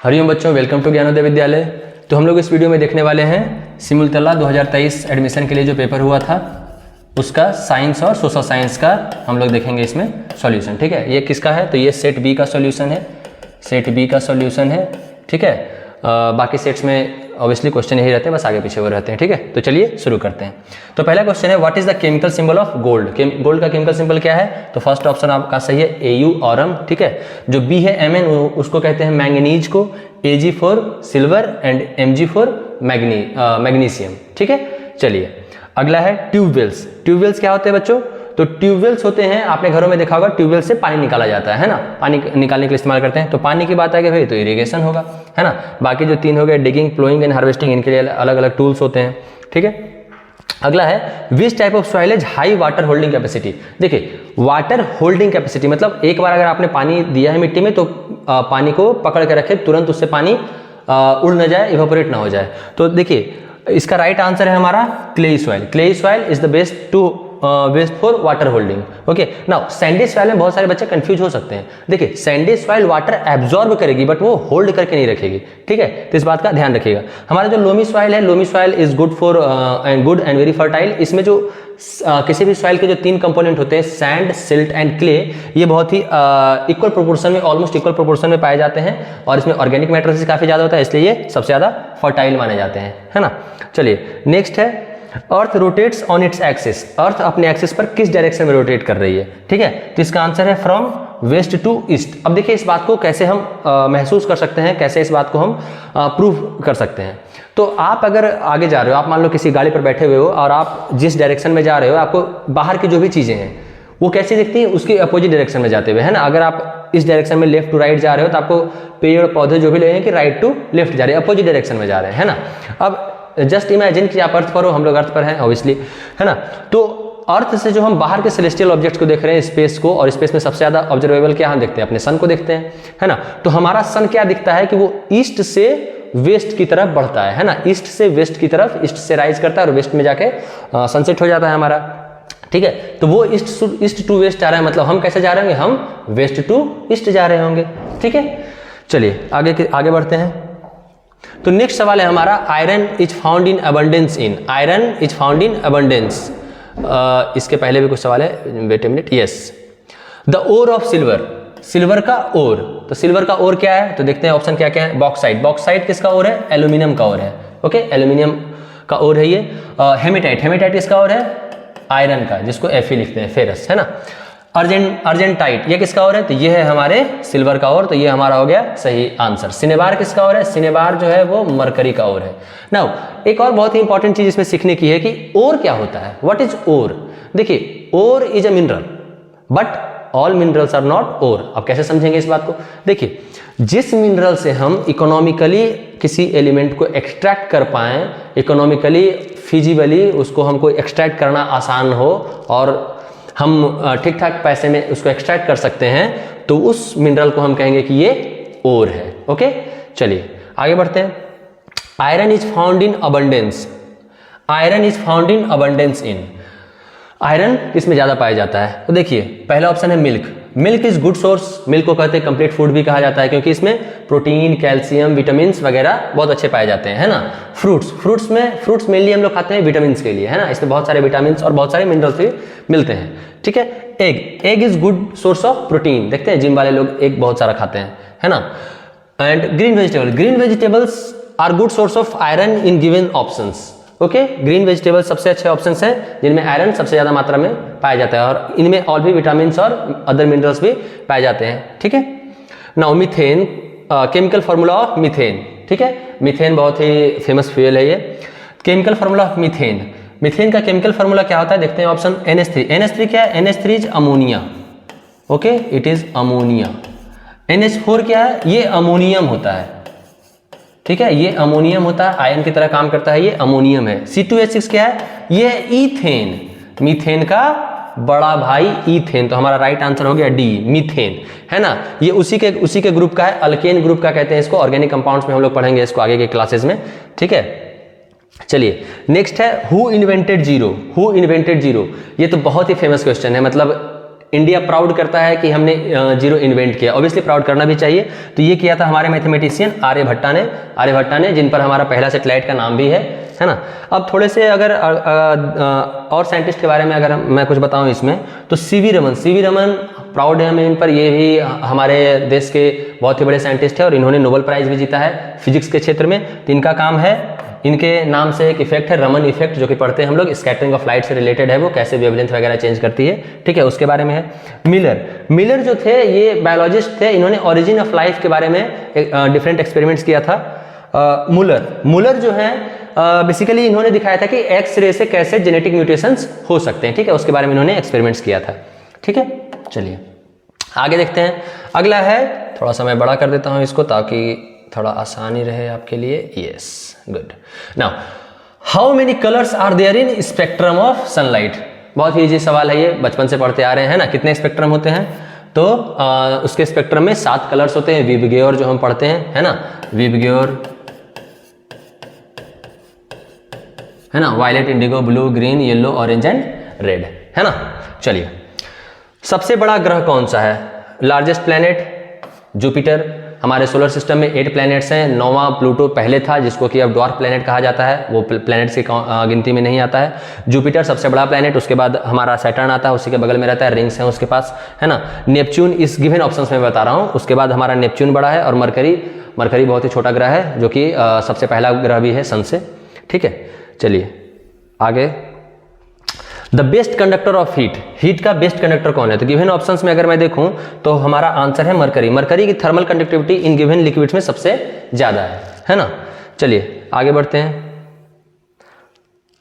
हरिओम बच्चों, welcome to Gyanodaya विद्यालय। तो हम लोग इस वीडियो में देखने वाले हैं सिमुलतला 2023 एडमिशन के लिए जो पेपर हुआ था उसका साइंस और सोशल साइंस का हम लोग देखेंगे इसमें सॉल्यूशन। ठीक है, ये किसका है? तो ये सेट बी का सॉल्यूशन है, सेट बी का सॉल्यूशन है। ठीक है, बाकी सेट्स में ऑब्वियसली क्वेश्चन यही रहते हैं, बस आगे पीछे वो रहते हैं। ठीक है, तो चलिए शुरू करते हैं। तो पहला क्वेश्चन है, what is the chemical symbol of gold? Gold का केमिकल सिंबल क्या है? तो फर्स्ट ऑप्शन आपका सही है AU ऑरम। ठीक है, जो B है Mn उसको कहते हैं मैंगनीज को, Ag for silver and Mg for magnesium. ठीक है, चलिए अगला है ट्यूबवेल्स। ट्यूबवेल्स क्या होते हैं बच्चों? तो ट्यूबवेल्स होते हैं, आपने घरों में देखा होगा, ट्यूबवेल से पानी निकाला जाता है ना, पानी निकालने के लिए इस्तेमाल करते हैं। तो पानी की बात आ गई भाई तो इरिगेशन होगा, है ना। बाकी जो तीन हो गए डिगिंग, प्लोइंग एंड हार्वेस्टिंग, इनके लिए अलग अलग टूल्स होते हैं। ठीक है, अगला है which type of soil is high water holding capacity. देखिए वाटर होल्डिंग कैपेसिटी मतलब एक बार अगर आपने पानी दिया है मिट्टी में तो पानी को पकड़ के रखे, तुरंत उससे पानी उड़ न जाए, इवेपोरेट ना हो जाए। तो देखिए इसका राइट आंसर है हमारा clayey soil. Clayey soil is the best for water holding. Okay, now Sandy soil में बहुत सारे बच्चे कंफ्यूज हो सकते हैं। देखिए सैंडी सॉइल वाटर एब्जॉर्ब करेगी बट वो होल्ड करके नहीं रखेगी। ठीक है, तो इस बात का ध्यान रखिएगा। हमारा जो लोमी सॉइल है, loamy soil is good for good and very fertile. इसमें जो किसी भी सॉइल के जो तीन कंपोनेंट होते हैं, सैंड, सिल्ट एंड क्ले, ये बहुत ही इक्वल प्रोपोर्शन में, ऑलमोस्ट इक्वल प्रोपोर्शन में पाए जाते हैं और इसमें ऑर्गेनिक मैटर से काफी ज्यादा होता है, इसलिए ये सबसे ज्यादा फर्टाइल माने जाते हैं, है ना। चलिए नेक्स्ट है, earth rotates on its axis. Earth अपने एक्सिस पर किस डायरेक्शन में रोटेट कर रही है? ठीक है, तो इसका आंसर है फ्रॉम वेस्ट टू ईस्ट। अब देखिए इस बात को कैसे हम महसूस कर सकते हैं, कैसे इस बात को हम प्रूव कर सकते हैं। तो आप अगर आगे जा रहे हो, आप मान लो किसी गाड़ी पर बैठे हुए हो और आप जिस डायरेक्शन में जा रहे हो, आपको बाहर की जो भी चीजें हैं वो कैसी दिखती है? उसकी अपोजिट डायरेक्शन में जाते हुए, है ना। अगर आप इस डायरेक्शन में लेफ्ट टू राइट जा रहे हो तो आपको पेड़ पौधे जो भी लगेंगे कि राइट टू लेफ्ट जा रहे हैं, अपोजिट डायरेक्शन में जा रहे हैं, है ना। अब जस्ट इमेजिन कि आप अर्थ पर हो, हम लोग अर्थ पर हैं ऑब्वियसली, है ना। तो अर्थ से जो हम बाहर के सेलेस्टियल ऑब्जेक्ट्स को देख रहे हैं, स्पेस को, और स्पेस में सबसे ज्यादा ऑब्जर्वेबल क्या हम देखते हैं? अपने सन को देखते हैं, है ना। तो हमारा सन क्या दिखता है कि वो ईस्ट से वेस्ट की तरफ बढ़ता है ना, ईस्ट से वेस्ट की तरफ, ईस्ट से राइज करता है और वेस्ट में जाके सनसेट हो जाता है हमारा। ठीक है, तो वो ईस्ट टू वेस्ट आ रहा है, मतलब हम कैसे जा रहे होंगे? हम वेस्ट टू ईस्ट जा रहे होंगे। ठीक है, चलिए आगे बढ़ते हैं। तो नेक्स्ट सवाल है हमारा, iron is found in abundance in. Iron is found in abundance. इसके पहले भी कुछ सवाल है, wait a minute. Yes, the ore of silver. Silver का ओर, तो सिल्वर का ओर क्या है? तो देखते हैं ऑप्शन क्या क्या है। बॉक्साइट। बॉक्साइट किसका ओर है? एल्यूमिनियम का ओर है। ओके, एल्यूमिनियम का ओर है ये। हेमेटाइट। हेमेटाइट किसका ओर है? आयरन का, जिसको Fe लिखते हैं, फेरस, है ना। अर्जेंटाइट ये किसका ओर है? तो ये है हमारे सिल्वर का ओर, तो ये हमारा हो गया सही आंसर। सिनेबार किसका ओर है? सिनेबार जो है वो मरकरी का ओर है। नाउ एक और बहुत ही इंपॉर्टेंट चीज इसमें सीखने की है कि ओर क्या होता है। What is ore? देखिए ore is a mineral but all minerals are not ore. अब कैसे समझेंगे इस बात को? देखिए जिस मिनरल से हम इकोनॉमिकली किसी एलिमेंट को एक्सट्रैक्ट कर पाए, इकोनॉमिकली फिजिबली उसको हमको एक्सट्रैक्ट करना आसान हो और हम ठीक ठाक पैसे में उसको एक्सट्रैक्ट कर सकते हैं, तो उस मिनरल को हम कहेंगे कि ये ओर है। ओके, चलिए आगे बढ़ते हैं। Iron is found in abundance. Iron is found in abundance in. Iron किसमें ज्यादा पाया जाता है? तो देखिए पहला ऑप्शन है milk. Milk is good source. Milk को कहते हैं कंप्लीट फूड भी कहा जाता है क्योंकि इसमें प्रोटीन, कैल्शियम, विटामिन वगैरह बहुत अच्छे पाए जाते हैं, है ना। फ्रूट्स मेनली हम लोग खाते हैं विटामिन के लिए, है ना। इसमें बहुत सारे विटामिन और बहुत सारे मिनरल्स भी मिलते हैं। ठीक है, egg is good source of protein. देखते हैं जिम वाले लोग एग बहुत सारा खाते हैं, है ना। And green vegetables are good source of iron in given options. Okay, green vegetables सबसे अच्छे ऑप्शंस हैं जिनमें आयरन सबसे ज्यादा मात्रा में पाया जाता है और इनमें और भी विटामिन और अदर मिनरल्स भी पाए जाते हैं। ठीक है, now methane, chemical formula of methane. ठीक है, मीथेन बहुत ही फेमस फ्यूल है ये। Chemical formula of methane. Methane का केमिकल फार्मूला क्या होता है? देखते हैं ऑप्शन NH3। NH3 क्या है? NH3 is ammonia. Okay, it is ammonia. NH4 क्या है? ये अमोनियम होता है। ठीक है, ये अमोनियम होता है, आयन की तरह काम करता है, ये अमोनियम है। C2H6 क्या है? ये ईथेन। मीथेन का बड़ा भाई ईथेन, तो हमारा राइट आंसर हो गया डी, मीथेन, है ना। ये उसी के ग्रुप का है, अल्केन ग्रुप का कहते हैं इसको। ऑर्गेनिक कंपाउंड्स में हम लोग पढ़ेंगे इसको आगे के क्लासेस में। ठीक है, चलिए नेक्स्ट है who invented zero. Who invented zero, ये तो बहुत ही फेमस क्वेश्चन है, मतलब इंडिया प्राउड करता है कि हमने जीरो इन्वेंट किया, ऑब्वियसली प्राउड करना भी चाहिए। तो ये किया था हमारे मैथमेटिशियन आर्यभट्टा ने, जिन पर हमारा पहला सैटेलाइट का नाम भी है ना। अब थोड़े से अगर और साइंटिस्ट के बारे में अगर मैं कुछ बताऊं इसमें, तो सीवी रमन प्राउड है हमें इन पर। ये भी हमारे देश के बहुत ही बड़े साइंटिस्ट हैं और इन्होंने नोबेल प्राइज भी जीता है फिजिक्स के क्षेत्र में। तो इनका काम है, इनके नाम से एक इफेक्ट है रमन इफेक्ट, जो कि पढ़ते हैं हम लोग, स्कैटरिंग ऑफ लाइट से रिलेटेड है, वो कैसे वेवलेंथ वगैरह चेंज करती है, ठीक है, उसके बारे में है। मिलर जो थे ये बायोलॉजिस्ट थे, इन्होंने ओरिजिन ऑफ लाइफ के बारे में डिफरेंट एक्सपेरिमेंट्स किया था। मुलर जो है बेसिकली इन्होंने दिखाया था कि एक्स रे से कैसे जेनेटिक म्यूटेशंस हो सकते हैं, ठीक है, उसके बारे में इन्होंने एक्सपेरिमेंट्स किया था, ठीक है। चलिए आगे देखते हैं। अगला है, थोड़ा सा मैं बड़ा कर देता हूं इसको ताकि थोड़ा आसानी रहे आपके लिए। Yes, good. Now how many colours are there in spectrum of sunlight? बहुत ही इजी सवाल है ये, बचपन से पढ़ते आ रहे हैं ना। कितने स्पेक्ट्रम होते हैं? तो उसके स्पेक्ट्रम में 7 कलर्स होते हैं। विबग्योर जो हम पढ़ते हैं, है ना, विबग्योर, है ना, violet, indigo, blue, green, yellow, orange and red, है ना। चलिए, सबसे बड़ा ग्रह कौन सा है? Largest planet Jupiter. हमारे सोलर सिस्टम में 8 प्लैनेट्स हैं। 9वां प्लूटो पहले था, जिसको कि अब ड्वार्फ प्लैनेट कहा जाता है, वो प्लैनेट्स की गिनती में नहीं आता है। जुपिटर सबसे बड़ा प्लैनेट, उसके बाद हमारा सैटर्न आता है, उसी के बगल में रहता है, रिंग्स हैं उसके पास, है ना। नेपच्यून इस गिवन ऑप्शंस में बता रहा हूँ, उसके बाद हमारा नेपच्यून बड़ा है, और मरकरी बहुत ही छोटा ग्रह है, जो कि सबसे पहला ग्रह भी है सन से, ठीक है। चलिए आगे, the best conductor of heat का बेस्ट कंडक्टर कौन है? तो गिवन ऑप्शंस में अगर मैं देखूं तो हमारा आंसर है मरकरी की thermal conductivity in given liquids में सबसे ज्यादा है ना। चलिए आगे बढ़ते हैं।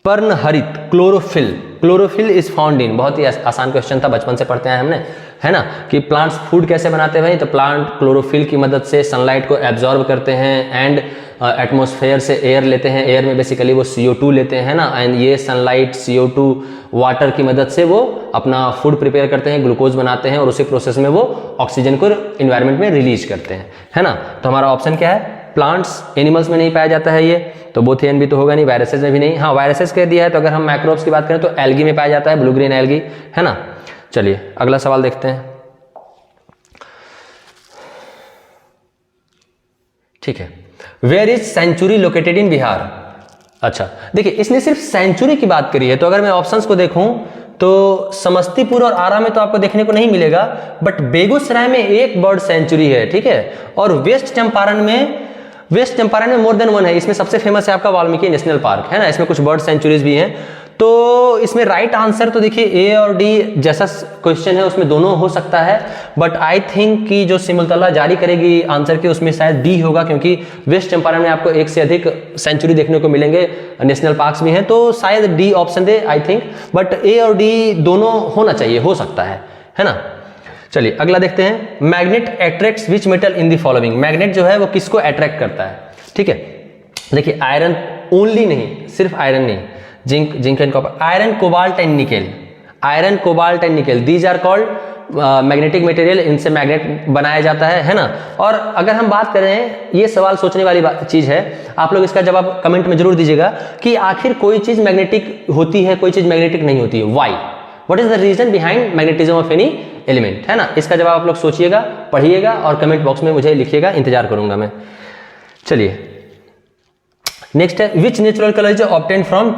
पर्णहरित क्लोरोफिल इज फाउंड इन, बहुत ही आसान क्वेश्चन था, बचपन से पढ़ते हैं हमने, है ना, कि प्लांट्स फूड कैसे बनाते हैं भाई? तो प्लांट क्लोरोफिल की मदद से सनलाइट को एब्जॉर्ब करते हैं एंड एटमॉस्फेयर से एयर लेते हैं, एयर में बेसिकली वो CO2 लेते हैं ना, एंड ये सनलाइट CO2 वाटर की मदद से वो अपना फूड प्रिपेयर करते हैं, ग्लूकोज बनाते हैं, और उसी प्रोसेस में वो ऑक्सीजन को इन्वायरमेंट में रिलीज करते हैं, है ना। तो हमारा ऑप्शन क्या है? प्लांट्स, एनिमल्स में नहीं पाया जाता है ये, तो बोथ एन भी तो होगा नहीं, वायरसेस में भी नहीं। हाँ, वायरसेस कह दिया है, तो अगर हम माइक्रोब्स की बात करें तो एल्गी में पाया जाता है, ब्लू ग्रीन एल्गी, है ना। चलिए अगला सवाल देखते हैं, ठीक है। Where is sanctuary located in Bihar? अच्छा, देखिए इसने सिर्फ सेंचुरी की बात करी है, तो अगर मैं ऑप्शंस को देखूं तो समस्तीपुर और आरा में तो आपको देखने को नहीं मिलेगा, बट बेगूसराय में एक बर्ड सेंचुरी है, ठीक है, और वेस्ट चंपारण में मोर देन 1 है। इसमें सबसे फेमस है आपका वाल्मीकि नेशनल पार्क, है ना, इसमें कुछ बर्ड सेंचुरीज भी हैं। तो इसमें राइट आंसर तो देखिए ए और डी जैसा क्वेश्चन है उसमें दोनों हो सकता है, बट आई थिंक कि जो सिमुलतला जारी करेगी आंसर के उसमें शायद डी होगा, क्योंकि वेस्ट चंपारण में आपको 1 से अधिक सेंचुरी देखने को मिलेंगे, नेशनल पार्क्स भी हैं, तो शायद डी ऑप्शन दे आई थिंक, बट ए और डी दोनों होना चाहिए, हो सकता है ना। चलिए अगला देखते हैं। Magnet attracts which metal in the following? Magnet जो है वो किसको अट्रैक्ट करता है, ठीक है। देखिए आयरन ओनली नहीं, सिर्फ आयरन नहीं, zinc and copper, iron, cobalt and nickel, these are called magnetic material, इनसे मैग्नेट बनाया जाता है ना। और अगर हम बात करें, ये सवाल सोचने वाली चीज है, आप लोग इसका जवाब कमेंट में जरूर दीजिएगा कि आखिर कोई चीज मैग्नेटिक होती है, कोई चीज मैग्नेटिक नहीं होती है, why, what is the reason behind magnetism of any element, है ना। इसका जवाब आप लोग सोचिएगा, पढ़िएगा और कमेंट बॉक्स में मुझे लिखिएगा, इंतजार करूंगा मैं। चलिए नेक्स्ट है, विच natural colour is obtained from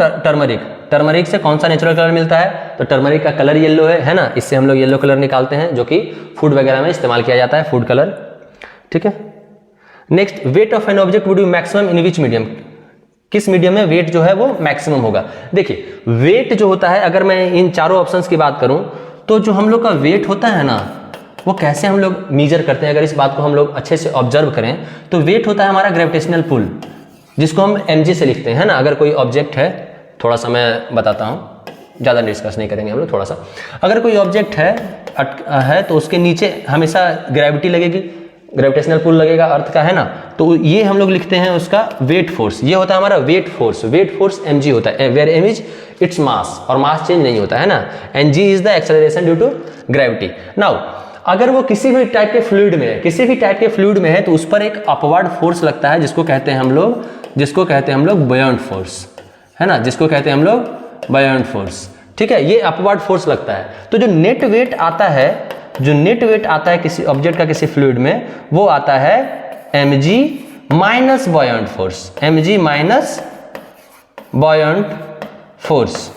turmeric से कौन सा नेचुरल कलर मिलता है? तो टर्मरिक का कलर येलो है ना, इससे हम लोग येलो कलर निकालते हैं, जो कि फूड वगैरह में इस्तेमाल किया जाता है, फूड कलर, ठीक है। Next, weight of an object would be maximum in which medium? किस मीडियम में वेट जो है वो मैक्सिमम होगा? देखिए वेट जो होता है, अगर मैं इन चारों ऑप्शंस की बात करूं तो जो हम लोग का वेट होता है ना, वो कैसे हम लोग मेजर करते हैं? अगर इस बात को हम लोग अच्छे से ऑब्जर्व करें तो वेट होता है हमारा ग्रेविटेशनल पुल, जिसको हम mg से लिखते हैं ना। अगर कोई ऑब्जेक्ट है, थोड़ा सा मैं बताता हूँ, ज़्यादा डिस्कस नहीं करेंगे हम लोग, थोड़ा सा, अगर कोई ऑब्जेक्ट है तो उसके नीचे हमेशा ग्रेविटी लगेगी, ग्रेविटेशनल पुल लगेगा अर्थ का, है ना। तो ये हम लोग लिखते हैं उसका वेट फोर्स, ये होता है हमारा वेट फोर्स mg होता है, where m is its mass, और मास चेंज नहीं होता है ना, and g is the acceleration due to gravity. Now अगर वो किसी भी टाइप के फ्लूइड में है तो उस पर एक अपवर्ड फोर्स लगता है, जिसको कहते हैं हम लोग बयाउंट फोर्स, है ना, जिसको कहते हैं हम लोग बयाउंट फोर्स, ठीक है, ये अपवर्ड फोर्स लगता है। तो जो नेट वेट आता है किसी ऑब्जेक्ट का किसी फ्लूइड में, वो आता है mg minus buoyant force, mg minus buoyant force,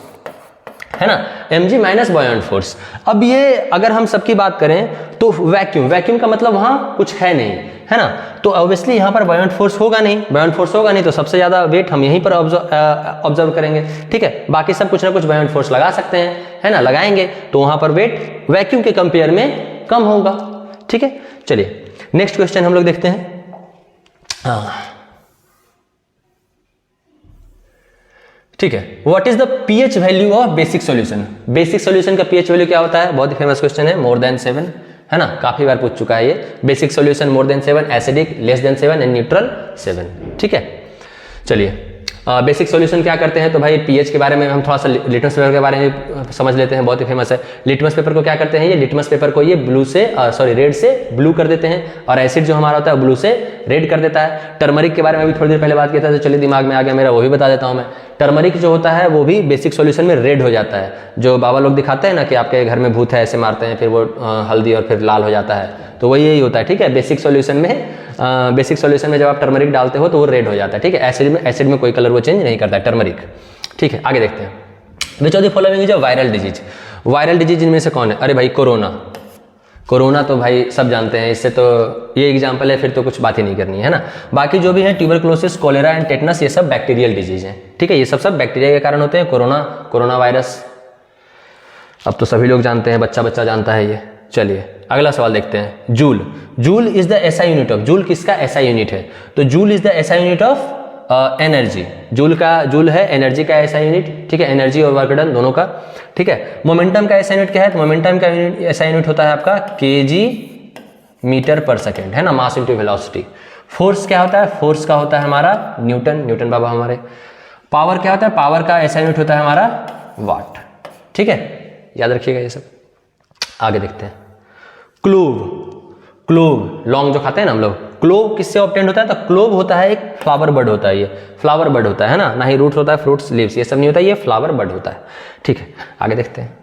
है ना, mg माइनस बॉयंट फोर्स। अब ये अगर हम सबकी बात करें तो वैक्यूम का मतलब वहां कुछ है नहीं, है ना, तो ऑब्वियसली यहाँ पर बॉयंट फोर्स होगा नहीं, तो सबसे ज्यादा वेट हम यहीं पर ऑब्जर्व करेंगे, ठीक है। बाकी सब कुछ ना कुछ बॉयंट फोर्स लगा सकते हैं, है ना, लगाएंगे तो वहां पर वेट वैक्यूम के कंपेयर में कम होगा, ठीक है। चलिए नेक्स्ट क्वेश्चन हम लोग देखते हैं। ठीक है, what is the pH value of basic solution? Basic solution का पीएच वैल्यू क्या होता है? बहुत ही फेमस क्वेश्चन है, मोर देन 7, है ना, काफी बार पूछ चुका है ये। Basic solution more than 7, acidic less than 7 and neutral 7, ठीक है। चलिए बेसिक सॉल्यूशन क्या करते हैं, तो भाई पीएच के बारे में हम थोड़ा सा लिटमस पेपर के बारे में समझ लेते हैं, बहुत ही फेमस है। लिटमस पेपर को क्या करते हैं, ये लिटमस पेपर को ये रेड से ब्लू कर देते हैं, और एसिड जो हमारा होता है ब्लू से रेड कर देता है। टर्मरिक के बारे में भी थोड़ी देर पहले बात किया था, तो चलिए दिमाग में आ गया मेरा, वो भी बता देता हूँ मैं। टर्मरिक जो होता है वो भी बेसिक सॉल्यूशन में रेड हो जाता है। जो बाबा लोग दिखाते हैं ना कि आपके घर में भूत है, ऐसे मारते हैं, फिर वो हल्दी और फिर लाल हो जाता है, तो वही यही होता है, ठीक है। बेसिक सॉल्यूशन में जब आप टर्मरिक डालते हो तो वो रेड हो जाता है, ठीक है। एसिड में कोई कलर वो चेंज नहीं करता है टर्मरिक, ठीक है। आगे देखते हैं, विच of the following is a viral disease? Viral disease इनमें से कौन है? अरे भाई कोरोना तो भाई सब जानते हैं, इससे तो ये एग्जांपल है, फिर तो कुछ बात ही नहीं करनी है ना। बाकी जो भी है ट्यूबरकुलोसिस, कोलेरा एंड टेटनस, ये सब बैक्टीरियल डिजीज हैं, ठीक है। ये सब बैक्टीरिया के कारण होते हैं। कोरोना वायरस अब तो सभी लोग जानते हैं, बच्चा जानता है ये। चलिए अगला सवाल देखते हैं। Joule is the SI unit of, joule किसका एसआई यूनिट है? तो joule is the SI unit of energy. Joule है एनर्जी का एसआई यूनिट, ठीक है, एनर्जी और वर्क डन दोनों का, ठीक है। मोमेंटम का एसआई यूनिट क्या है? तो मोमेंटम का एसआई यूनिट होता है आपका केजी मीटर पर सेकेंड, है ना, मास इनटू वेलोसिटी। फोर्स क्या होता है? फोर्स का होता है हमारा न्यूटन बाबा हमारे। पावर क्या होता है? पावर का एसआई यूनिट होता है हमारा वाट, ठीक है, याद रखिएगा ये सब। आगे देखते हैं। क्लोव लौंग जो खाते हैं ना हम लोग, क्लोव किससे ऑब्टेन्ड होता है? तो क्लोव होता है एक फ्लावर बर्ड होता है, ये फ्लावर बर्ड होता है ना, ना ही रूट होता है, फ्रूट्स, लीव्स, ये सब नहीं होता, ये फ्लावर बर्ड होता है, ठीक है। आगे देखते हैं।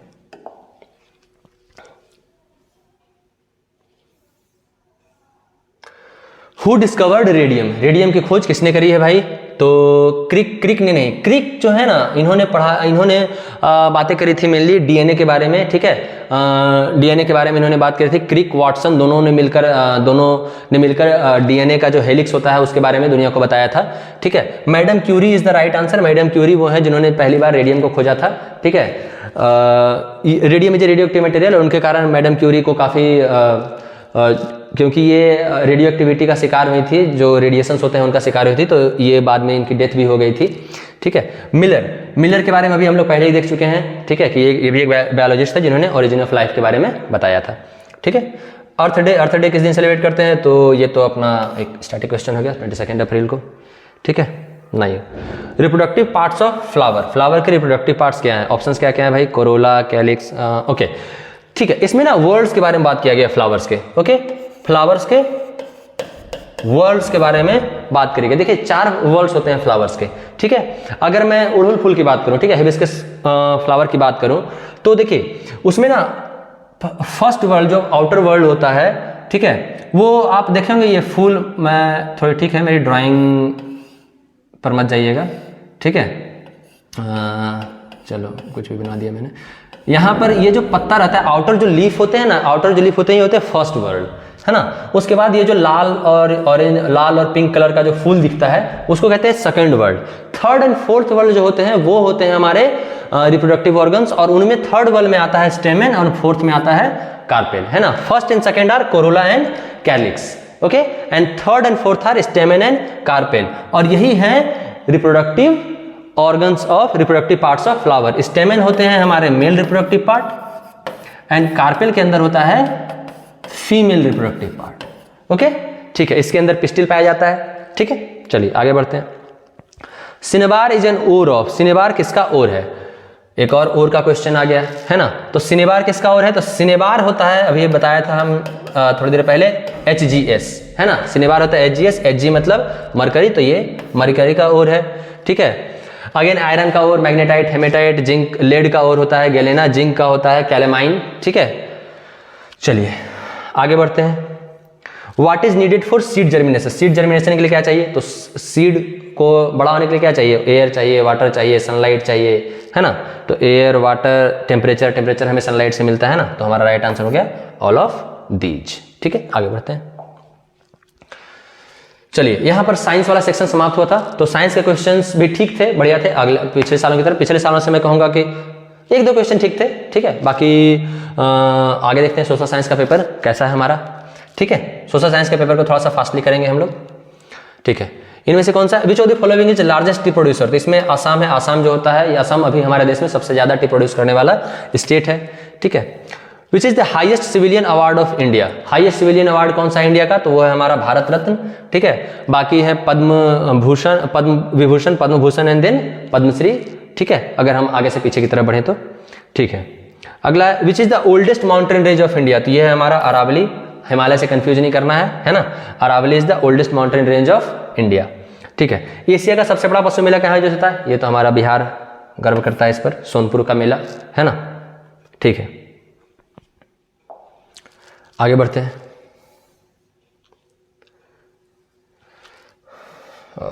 Who discovered radium? रेडियम की खोज किसने करी है भाई? तो क्रिक जो है ना, इन्होंने बातें करी थी मेनली डीएनए के बारे में, ठीक है। डीएनए के बारे में इन्होंने बात करी थी। क्रिक, वाटसन दोनों ने मिलकर डीएनए का जो हेलिक्स होता है उसके बारे में दुनिया को बताया था, ठीक है। Madam Curie is the right answer. Madam Curie वो है जिन्होंने पहली बार रेडियम को खोजा था, ठीक है। Radium is a radio active material, और उनके कारण मैडम क्यूरी को काफ़ी क्योंकि ये रेडियो एक्टिविटी का शिकार हुई थी, जो रेडिएशंस होते हैं उनका शिकार हुई थी, तो ये बाद में इनकी डेथ भी हो गई थी, ठीक है। मिलर के बारे में अभी हम लोग पहले ही देख चुके हैं, ठीक है, कि ये भी एक बायोलॉजिस्ट है जिन्होंने ओरिजिन ऑफ लाइफ के बारे में बताया था, ठीक है। अर्थ डे किस दिन सेलिब्रेट करते हैं? तो ये तो अपना एक स्टैटिक क्वेश्चन हो गया, 22 अप्रैल को, ठीक है। नहीं, रिप्रोडक्टिव पार्ट्स ऑफ फ्लावर के रिप्रोडक्टिव पार्ट्स क्या है? ऑप्शंस क्या क्या है भाई? कोरोला, कैलिक्स, ओके, ठीक है। इसमें ना वर्ड्स के बारे में बात किया गया, फ्लावर्स के, ओके, फ्लावर्स के वर्ड्स के बारे में बात करेंगे। देखिए 4 वर्ड्स होते हैं फ्लावर्स के, ठीक है। अगर मैं उड़हुल फूल की बात करूं, ठीक है, हिबिस्कस फ्लावर की बात करूं, तो देखिए उसमें ना फर्स्ट वर्ड जो आउटर वर्ड होता है, ठीक है, वो आप देखेंगे ये फूल, मैं थोड़ी, ठीक है, मेरी ड्राइंग पर मत जाइएगा, ठीक है। चलो कुछ भी बना दिया मैंने। यहाँ पर ये जो पत्ता रहता है, आउटर जो लीफ होते हैं ना, ये होते हैं फर्स्ट वर्ड, है ना। उसके बाद ये जो लाल और पिंक कलर का जो फूल दिखता है उसको कहते हैं second word. Third and fourth word जो होते हैं वो होते हैं हमारे रिप्रोडक्टिव ऑर्गन्स, और उनमें थर्ड वर्ड में आता है स्टेमेन और फोर्थ में आता है कार्पेल, है ना। First and second are corolla and calyx, okay, and third and fourth are stamen and carpel, और यही है reproductive organs of reproductive parts of flower. Stamen होते हैं हमारे male reproductive part, and carpel के अंदर होता है फीमेल रिप्रोडक्टिव पार्ट, ओके, ठीक है। इसके अंदर पिस्टिल पाया जाता है, ठीक है। चलिए आगे बढ़ते हैं। Cinnabar is an ore of, cinnabar किसका ओर है? एक और ओर का क्वेश्चन आ गया, है ना। तो सिनेबार किसका ओर है? तो सिनेबार होता है, अभी बताया था हम थोड़ी देर पहले, HGS, है ना। सिनेबार होता है HGS, Hg मतलब मरकरी, तो ये मरकरी का ओर है, ठीक है। अगेन आयरन का ओर मैग्नेटाइट, हेमेटाइट, जिंक, लेड का ओर होता है गैलेना, जिंक का होता है कैलेमाइन, ठीक है। चलिए आगे बढ़ते हैं। What is needed for seed germination, seed germination के लिए क्या चाहिए, तो सीड को बड़ा होने के लिए क्या चाहिए, एयर चाहिए, वाटर चाहिए, सनलाइट चाहिए, है ना। तो एयर, वाटर, टेम्परेचर, टेम्परेचर हमें सनलाइट से मिलता है ना, तो हमारा राइट आंसर हो गया ऑल ऑफ दीज, ठीक है। आगे बढ़ते हैं। चलिए यहां पर साइंस वाला सेक्शन समाप्त हुआ था, तो साइंस के क्वेश्चंस भी ठीक थे, बढ़िया थे। अगले पिछले सालों की तरह, पिछले सालों से मैं कहूंगा कि एक दो क्वेश्चन ठीक थे, ठीक है। बाकी आगे देखते हैं सोशल साइंस का पेपर कैसा है हमारा, ठीक है। सोशल साइंस के पेपर को थोड़ा सा फास्टली करेंगे हम लोग, ठीक है। इनमें से कौन सा, विच of the following is largest T producer, तो इसमें आसाम है। आसाम जो होता है, ये आसाम अभी हमारे देश में सबसे ज्यादा टी प्रोड्यूस करने वाला स्टेट है, ठीक है। Which is the highest civilian award of India, highest civilian award कौन सा है इंडिया का, तो वो है हमारा भारत रत्न, ठीक है। बाकी है पद्म भूषण, पद्म विभूषण, पद्म भूषण एंड देन पद्मश्री, ठीक है, अगर हम आगे से पीछे की तरफ बढ़े तो, ठीक है। अगला which is the oldest mountain range of India, तो ये है हमारा अरावली, हिमालय से कंफ्यूज नहीं करना है ना। Aravalli is the oldest mountain range of India, ठीक है। एशिया का सबसे बड़ा पशु मेला कहाँ जो होता है, ये तो हमारा बिहार गर्व करता है इस पर, सोनपुर का मेला है ना, ठीक है। आगे बढ़ते हैं।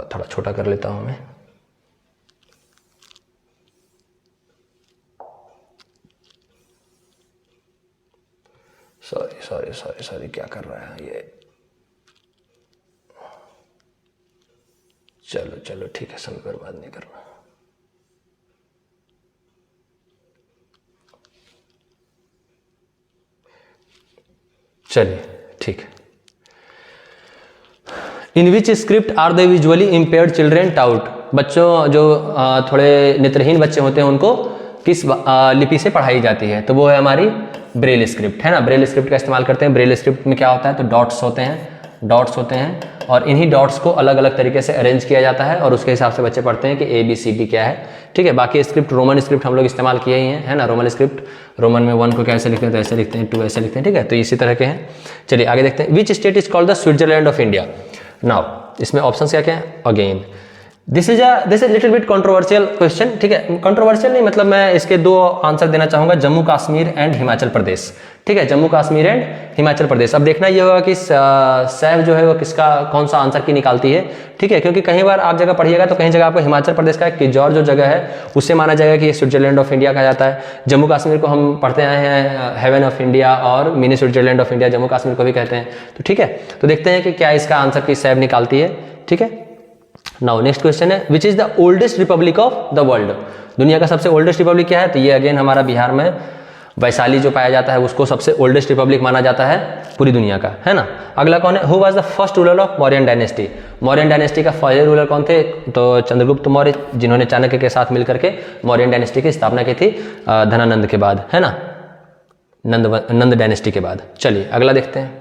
थोड़ा छोटा कर लेता हूं मैं, सॉरी क्या कर रहा है ये, चलो ठीक है, समय बर्बाद नहीं करना। चलिए ठीक है। In which script are the visually impaired children taught, बच्चों जो थोड़े नेत्रहीन बच्चे होते हैं उनको किस लिपि से पढ़ाई जाती है, तो वो है हमारी ब्रेल स्क्रिप्ट, है ना। ब्रेल स्क्रिप्ट का इस्तेमाल करते हैं। ब्रेल स्क्रिप्ट में क्या होता है, तो डॉट्स होते हैं और इन्हीं डॉट्स को अलग अलग तरीके से अरेंज किया जाता है और उसके हिसाब से बच्चे पढ़ते हैं कि ABCD क्या है, ठीक है। बाकी स्क्रिप्ट, रोमन स्क्रिप्ट हम लोग इस्तेमाल किए ही हैं, है ना। रोमन स्क्रिप्ट, रोमन में 1 को कैसे लिखते हैं, तो ऐसे लिखते हैं, 2 ऐसे लिखते हैं, ठीक है। तो इसी तरह के हैं। चलिए आगे देखते हैं। Which state is called the Switzerland of India, now इसमें ऑप्शन क्या क्या है, again this is little bit controversial question, ठीक है। कंट्रोवर्शियल नहीं, मतलब मैं इसके 2 आंसर देना चाहूंगा, जम्मू कश्मीर एंड हिमाचल प्रदेश, ठीक है। जम्मू कश्मीर एंड हिमाचल प्रदेश। अब देखना ये होगा कि सैव जो है वो किसका, कौन सा आंसर की निकालती है, ठीक है। क्योंकि कहीं बार आप जगह पढ़िएगा तो कहीं जगह आपको हिमाचल प्रदेश का किजौर जो जगह है उससे माना जाएगा कि ये स्विट्जरलैंड ऑफ इंडिया कहा जाता है। जम्मू कश्मीर को हम पढ़ते आए हैं हेवन ऑफ इंडिया और mini Switzerland of India, Jammu Kashmir को भी कहते हैं, तो ठीक है। तो देखते हैं कि क्या इसका आंसर की सैव निकालती है, ठीक है। नाउ नेक्स्ट क्वेश्चन है, which is the oldest Republic of the world, दुनिया का सबसे ओल्डेस्ट रिपब्लिक क्या है, तो ये अगेन हमारा बिहार में वैशाली जो पाया जाता है उसको सबसे ओल्डेस्ट रिपब्लिक माना जाता है पूरी दुनिया का, है ना। अगला कौन है, who was the first ruler of Mauryan dynasty, Mauryan dynasty का पहले रूलर कौन थे, तो चंद्रगुप्त मौर्य, जिन्होंने चाणक्य के साथ मिलकर के मौर्यन डायनेस्टी की स्थापना की थी धनानंद के बाद, है ना, नंद डायनेस्टी के बाद। चलिए अगला देखते हैं।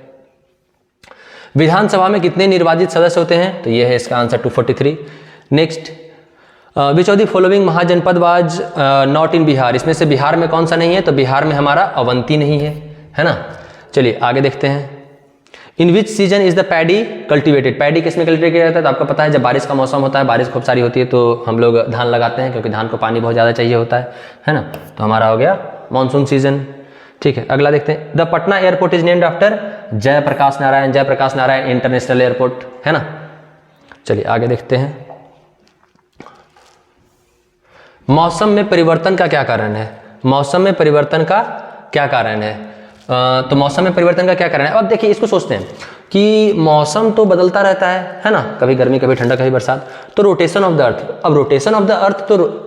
विधानसभा में कितने निर्वाचित सदस्य होते हैं, तो ये है इसका answer 243। Next, which of the following mahajanapada was not in Bihar, इसमें से बिहार में कौन सा नहीं है, तो बिहार में हमारा अवंती नहीं है ना। चलिए आगे देखते हैं। In which season is the paddy cultivated, paddy किसमें कल्टिवेट किया जाता है, तो आपको पता है जब बारिश का मौसम होता है, बारिश खूब सारी होती है तो हम लोग धान लगाते हैं, क्योंकि धान को पानी बहुत ज़्यादा चाहिए होता है ना। तो हमारा हो गया मानसून सीजन, ठीक है। अगला देखते हैं। The Patna airport is named after Jayaprakash Narayan international airport, है ना। चलिए आगे देखते हैं। मौसम में परिवर्तन का क्या कारण है, मौसम में परिवर्तन का क्या कारण है, तो मौसम में परिवर्तन का क्या कारण है। अब देखिए इसको सोचते हैं कि मौसम तो बदलता रहता है ना, कभी गर्मी कभी ठंडा कभी बरसात, तो रोटेशन ऑफ द अर्थ, अब रोटेशन ऑफ द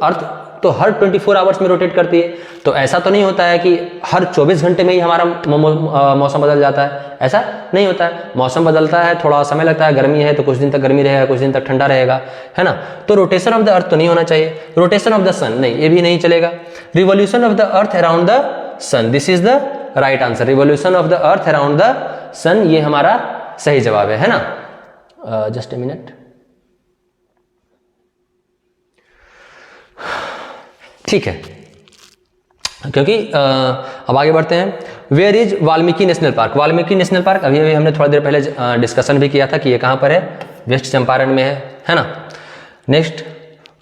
अर्थ तो हर 24 आवर्स में रोटेट करती है, तो ऐसा तो नहीं होता है कि हर 24 घंटे में ही हमारा मौसम बदल जाता है, ऐसा नहीं होता है। मौसम बदलता है, थोड़ा समय लगता है, गर्मी है तो कुछ दिन तक गर्मी रहेगा, कुछ दिन तक ठंडा रहेगा, है ना। तो रोटेशन ऑफ द अर्थ तो नहीं होना चाहिए। रोटेशन ऑफ द सन, नहीं, ये भी नहीं चलेगा। Revolution of the earth around the sun, this is the right answer. Revolution of the earth around the sun, ये हमारा सही जवाब है ना। जस्ट ए मिनट, ठीक है, क्योंकि अब आगे बढ़ते हैं। Where is Valmiki national park, Valmiki national park अभी हमने थोड़ा देर पहले डिस्कशन भी किया था कि ये कहाँ पर है, वेस्ट चंपारण में है ना। Next,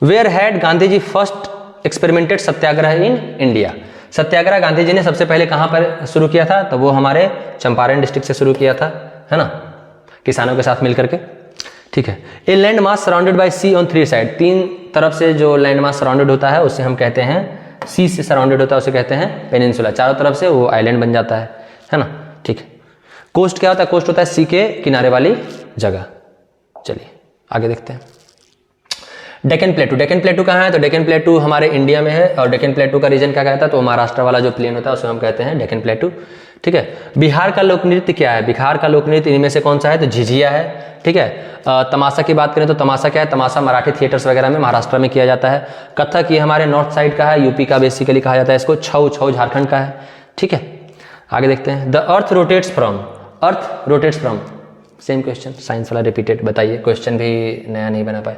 where had Gandhi ji first experimented satyagraha in India. Satyagraha Gandhi ji ने सबसे पहले कहां पर शुरू किया था? तो वो हमारे चंपारण डिस्ट्रिक्ट से शुरू किया था, है ना, किसानों के साथ मिलकर के। ठीक है। A land mass surrounded by sea on 3 side, 3 तरफ से जो लैंड मास सराउंडेड होता है उसे हम कहते हैं, सी से सराउंडेड होता है उसे कहते हैं पेनिनसुला, चारों तरफ से वो आइलैंड बन जाता है ना। ठीक है। कोस्ट क्या होता है? कोस्ट होता है सी के किनारे वाली जगह। चलिए आगे देखते हैं। डेक्कन प्लेटू, डेक्कन प्लेटू कहाँ है? तो डेक्कन प्लेटू हमारे इंडिया में है, और डेक्कन प्लेटू का रीजन क्या कहता है? तो महाराष्ट्र वाला जो प्लेन होता है उसे हम कहते हैं डेक्कन प्लेटू। ठीक है। बिहार का लोक नृत्य क्या है? बिहार का लोक नृत्य इनमें से कौन सा है? तो झिझिया है। ठीक है। तमाशा की बात करें तो तमाशा क्या है? तमाशा मराठी थिएटर्स वगैरह में महाराष्ट्र में किया जाता है। कथक ये हमारे नॉर्थ साइड का है, यूपी का बेसिकली कहा जाता है इसको। छऊ, छऊ झारखंड का है। ठीक है। आगे देखते हैं। The earth rotates from, earth rotates from, same question, science वाला रिपीटेड। बताइए, क्वेश्चन भी नया नहीं बना पाए,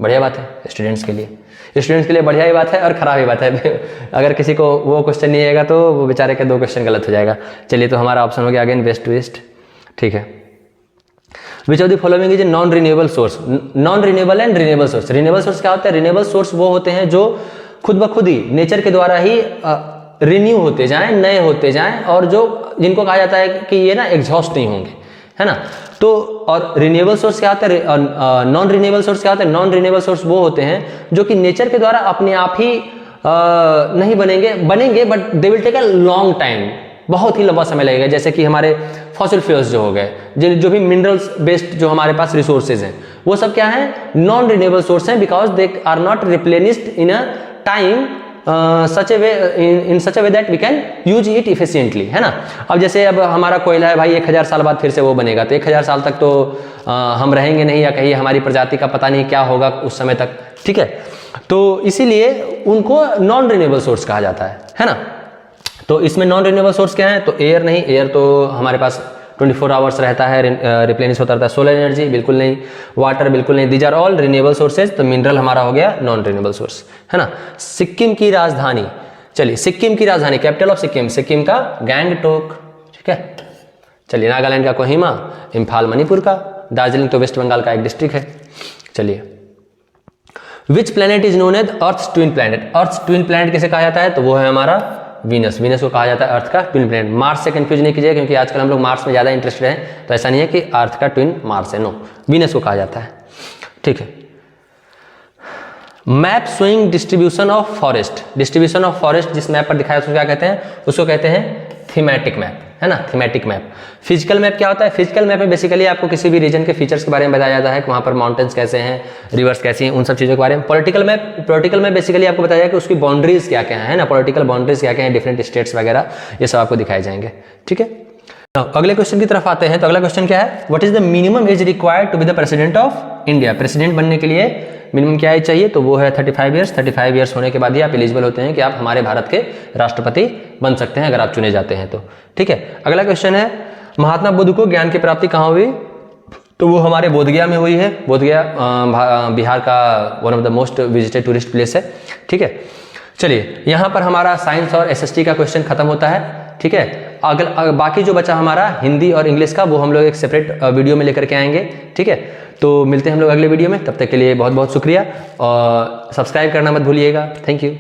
बढ़िया बात है स्टूडेंट्स के लिए बढ़िया ही बात है और खराब ही बात है। अगर किसी को वो क्वेश्चन नहीं आएगा तो वो बेचारे के 2 क्वेश्चन गलत हो जाएगा। चलिए, तो हमारा ऑप्शन हो गया अगेन वेस्ट टू ईस्ट। ठीक है। Which of the following is a non renewable source? Non renewable and renewable source. Renewable source क्या होता है? रिन्यूएबल सोर्स वो होते हैं जो खुद ब खुद ही नेचर के द्वारा ही रिन्यू होते जाएं, नए होते जाएं, और जो जिनको कहा जाता है कि ये ना एग्जॉस्ट नहीं होंगे, है ना। तो और रिन्यूएबल सोर्स क्या होता है? नॉन रिन्यूएबल सोर्स क्या होता है? नॉन रिन्यूएबल सोर्स वो होते हैं जो कि नेचर के द्वारा अपने आप ही नहीं बनेंगे but they will take a long time, बहुत ही लंबा समय लगेगा। जैसे कि हमारे फॉसिल फ्यूल्स जो हो गए, जो भी मिनरल्स बेस्ड जो हमारे पास रिसोर्सेज हैं, वो सब क्या है? नॉन रिन्यूएबल सोर्स हैं, because they are not replenished in a time such a way, in such a way that we can use it efficiently, है ना। अब जैसे अब हमारा कोयला है भाई, 1000 साल बाद फिर से वो बनेगा, तो 1000 साल तक तो हम रहेंगे नहीं, या कहीं हमारी प्रजाति का पता नहीं क्या होगा उस समय तक। ठीक है। तो इसीलिए उनको नॉन रिन्यूएबल सोर्स कहा जाता है ना। तो इसमें नॉन रिन्यूएबल सोर्स क्या है? तो एयर नहीं, एयर तो हमारे पास 24 आवर्स रहता है, रिप्लेनिश होता रहता है। सोलर एनर्जी बिल्कुल नहीं, वाटर बिल्कुल नहीं, these are all renewable sources. तो मिनरल हमारा हो गया नॉन रिन्यूएबल सोर्स, है ना। सिक्किम की राजधानी, चलिए सिक्किम की राजधानी, कैपिटल ऑफ सिक्किम, सिक्किम का गैंगटोक। ठीक है। चलिए, नागालैंड का कोहिमा, इम्फाल मणिपुर का, दार्जिलिंग तो वेस्ट बंगाल का एक डिस्ट्रिक्ट है। चलिए, which planet is known as earth twin planet? Earth twin planet किसे कहा जाता है? तो वो है हमारा वीनस। वीनस को कहा जाता है अर्थ का ट्विन प्लैनेट। मार्स से कंफ्यूज नहीं कीजिए, क्योंकि आजकल हम लोग मार्स में ज़्यादा इंटरेस्टेड हैं, तो ऐसा नहीं है कि अर्थ का ट्विन मार्स है, नो, वीनस को कहा जाता है। ठीक है। Map showing distribution of forest, distribution of forest जिस मैप पर दिखाया उसको क्या कहते हैं? उसको कहते हैं थीमेटिक मैप, है ना, थीमेटिक मैप। फिजिकल मैप क्या होता है? फिजिकल मैप में बेसिकली आपको किसी भी रीजन के फीचर्स के बारे में बताया जाता है कि वहाँ पर माउंटेन्स कैसे हैं, रिवर्स कैसी हैं, उन सब चीज़ों के बारे में। पॉलिटिकल मैप बेसिकली आपको बताया कि उसकी बाउंड्रीज क्या क्या है ना, पॉलिटिकल बाउंड्रीज क्या क्या है, डिफरेंट स्टेट्स वगैरह, ये सब आपको दिखाए जाएंगे। ठीक है। अगले क्वेश्चन की तरफ आते हैं। तो अगला क्वेश्चन क्या है? What is the minimum age required to be the president of India? President बनने के लिए मिनिमम क्या एज चाहिए? तो वो है 35 ईयर्स। 35 ईयर्स होने के बाद ही आप एलिजिबल होते हैं कि आप हमारे भारत के राष्ट्रपति बन सकते हैं, अगर आप चुने जाते हैं तो। ठीक है। अगला क्वेश्चन है, महात्मा बुद्ध को ज्ञान की प्राप्ति कहाँ हुई? तो वो हमारे बोधगया में हुई है। बोधगया बिहार का one of the most visited tourist place है। ठीक है। चलिए, यहाँ पर हमारा साइंस और एसएसटी का क्वेश्चन खत्म होता है। ठीक है। बाकी जो बचा हमारा हिंदी और इंग्लिश का, वो हम लोग एक सेपरेट वीडियो में लेकर के आएंगे। ठीक है। तो मिलते हैं हम लोग अगले वीडियो में, तब तक के लिए बहुत बहुत शुक्रिया, और सब्सक्राइब करना मत भूलिएगा। Thank you.